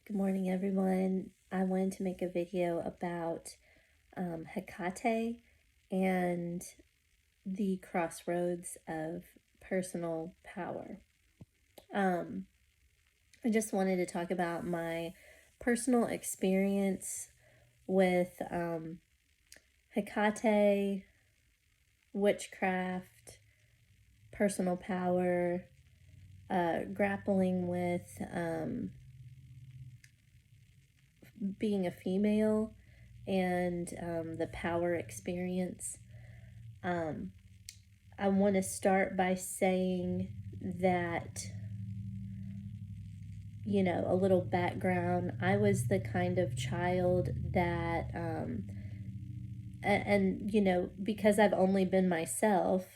Good morning, everyone. I wanted to make a video about Hecate and the crossroads of personal power. I just wanted to talk about my personal experience with Hecate, witchcraft, personal power, grappling with being a female and the power experience. I want to start by saying that, a little background. I was the kind of child that, because I've only been myself,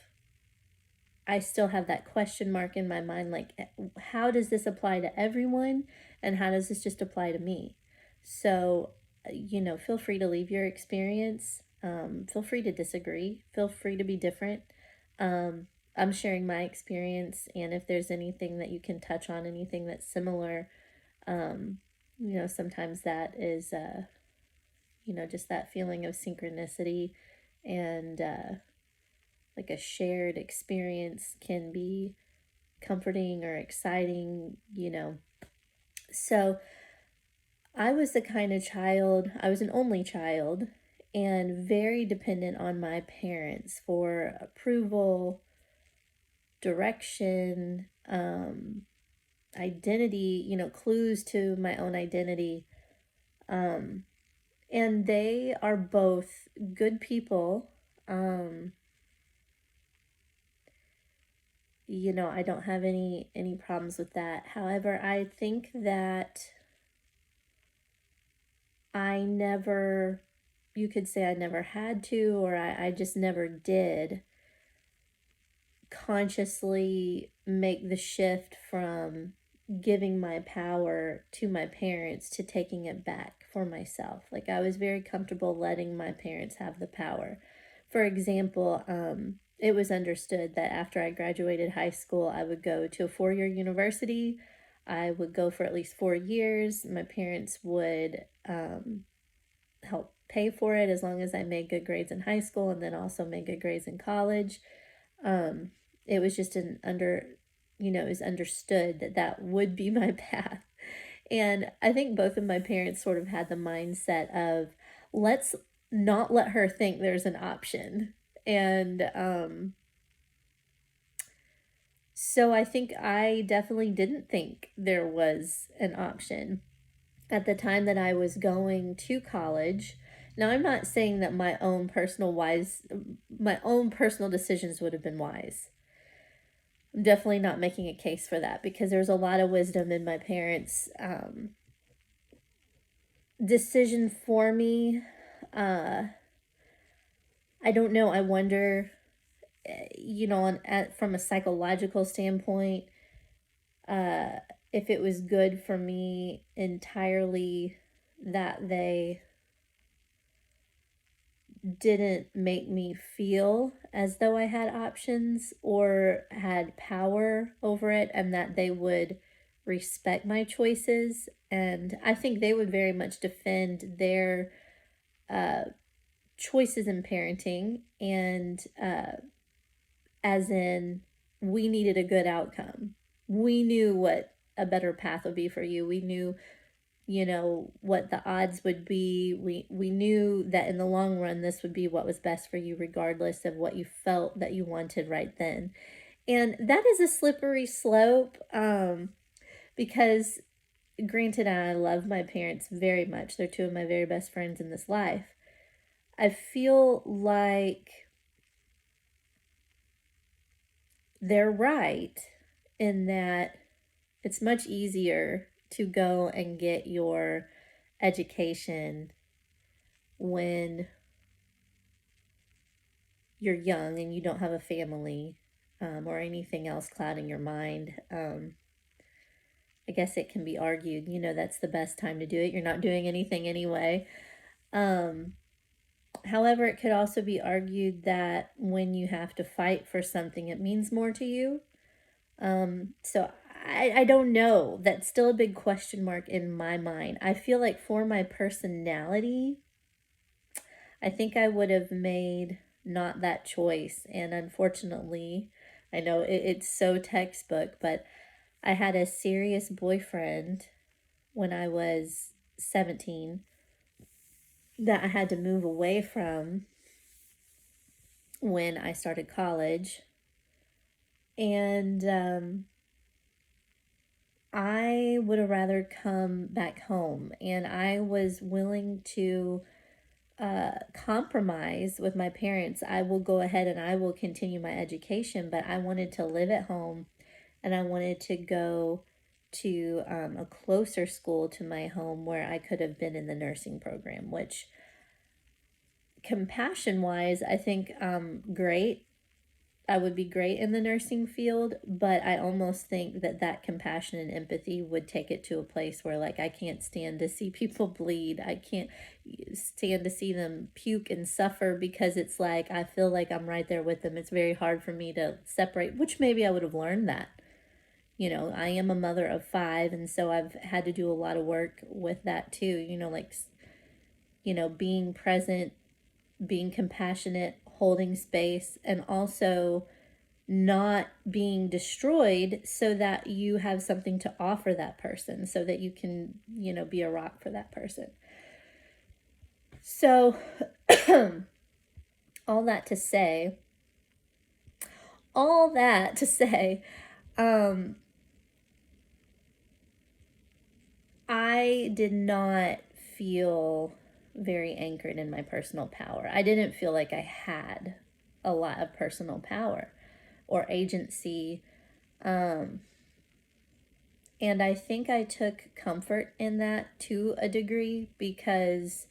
I still have that question mark in my mind, like, how does this apply to everyone? And how does this just apply to me? So, feel free to leave your experience. Feel free to disagree. Feel free to be different. I'm sharing my experience, and if there's anything that you can touch on, anything that's similar, sometimes that is, just that feeling of synchronicity and like a shared experience can be comforting or exciting, So I was the kind of child, I was an only child, and very dependent on my parents for approval, direction, identity, clues to my own identity. And they are both good people. I don't have any problems with that. However, I think that you could say I never had to, or I just never did consciously make the shift from giving my power to my parents to taking it back for myself. Like, I was very comfortable letting my parents have the power. For example, it was understood that after I graduated high school, I would go to a 4-year university. I would go for at least 4 years. My parents would help pay for it as long as I made good grades in high school and then also made good grades in college. It was just it was understood that that would be my path. And I think both of my parents sort of had the mindset of, let's not let her think there's an option. And so I think I definitely didn't think there was an option at the time that I was going to college. Now, I'm not saying that my own personal decisions would have been wise. I'm definitely not making a case for that, because there's a lot of wisdom in my parents' decision for me. I don't know. I wonder, from a psychological standpoint, if it was good for me entirely that they didn't make me feel as though I had options or had power over it, and that they would respect my choices. And I think they would very much defend their choices in parenting, and as in, we needed a good outcome. We knew what a better path would be for you. We knew what the odds would be. We knew that in the long run this would be what was best for you, regardless of what you felt that you wanted right then. And that is a slippery slope, because granted, I love my parents very much. They're two of my very best friends in this life. I feel like they're right in that it's much easier to go and get your education when you're young and you don't have a family, or anything else clouding your mind. I guess it can be argued, that's the best time to do it. You're not doing anything anyway. However, it could also be argued that when you have to fight for something, it means more to you. So I don't know. That's still a big question mark in my mind. I feel like for my personality, I think I would have made not that choice. And unfortunately, I know it's so textbook, but I had a serious boyfriend when I was 17 that I had to move away from when I started college. And I would have rather come back home. And I was willing to compromise with my parents. I will go ahead and I will continue my education, but I wanted to live at home and I wanted to go to a closer school to my home where I could have been in the nursing program, which compassion wise, I think great. I would be great in the nursing field, but I almost think that that compassion and empathy would take it to a place where, like, I can't stand to see people bleed. I can't stand to see them puke and suffer because it's like I feel like I'm right there with them. It's very hard for me to separate, which maybe I would have learned that. You know, I am a mother of 5, and so I've had to do a lot of work with that too. You know, like, you know, being present, being compassionate, holding space, and also not being destroyed so that you have something to offer that person, so that you can, you know, be a rock for that person. So, all that to say, I did not feel very anchored in my personal power. I didn't feel like I had a lot of personal power or agency. And I think I took comfort in that to a degree because,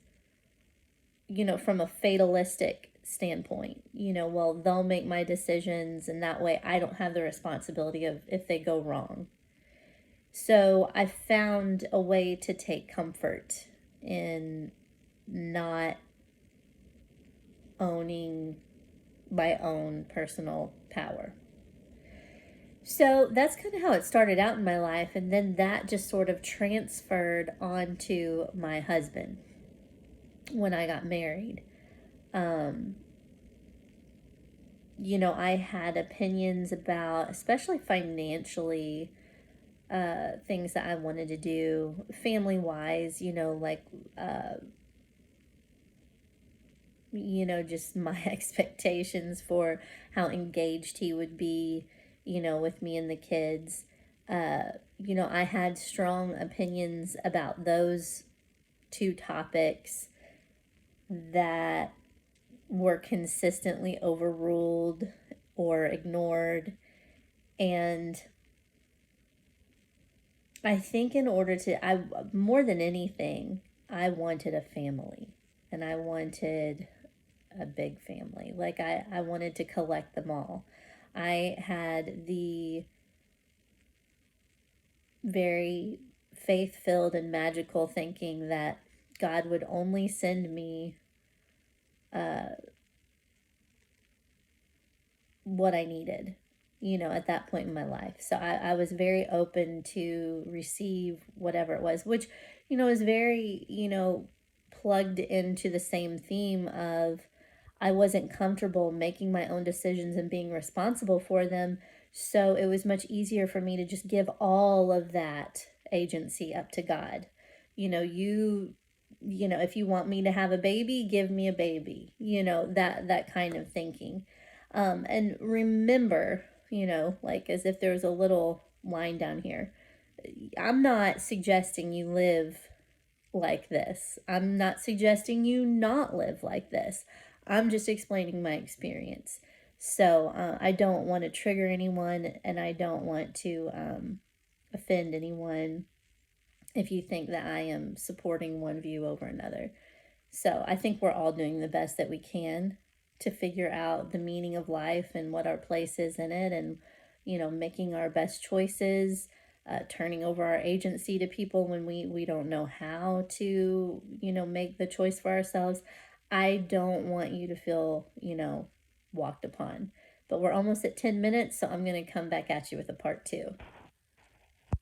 you know, from a fatalistic standpoint, you know, well, they'll make my decisions and that way I don't have the responsibility of if they go wrong. So I found a way to take comfort in not owning my own personal power. So that's kind of how it started out in my life. And then that just sort of transferred onto my husband when I got married. You know, I had opinions about, especially financially, things that I wanted to do family wise, you know, like, you know, just my expectations for how engaged he would be, you know, with me and the kids. You know, I had strong opinions about those 2 topics that were consistently overruled or ignored. And I think in order to, more than anything, I wanted a family and I wanted a big family. Like I wanted to collect them all. I had the very faith-filled and magical thinking that God would only send me what I needed, you know, at that point in my life. So I was very open to receive whatever it was, which, you know, is very, you know, plugged into the same theme of I wasn't comfortable making my own decisions and being responsible for them. So it was much easier for me to just give all of that agency up to God. You know, you know, if you want me to have a baby, give me a baby. You know, that kind of thinking. And remember, you know, like as if there was a little line down here. I'm not suggesting you live like this. I'm not suggesting you not live like this. I'm just explaining my experience. So I don't want to trigger anyone and I don't want to offend anyone if you think that I am supporting one view over another. So I think we're all doing the best that we can to figure out the meaning of life and what our place is in it, and, you know, making our best choices, turning over our agency to people when we don't know how to, you know, make the choice for ourselves. I don't want you to feel, you know, walked upon. But we're almost at 10 minutes, so I'm going to come back at you with a part 2.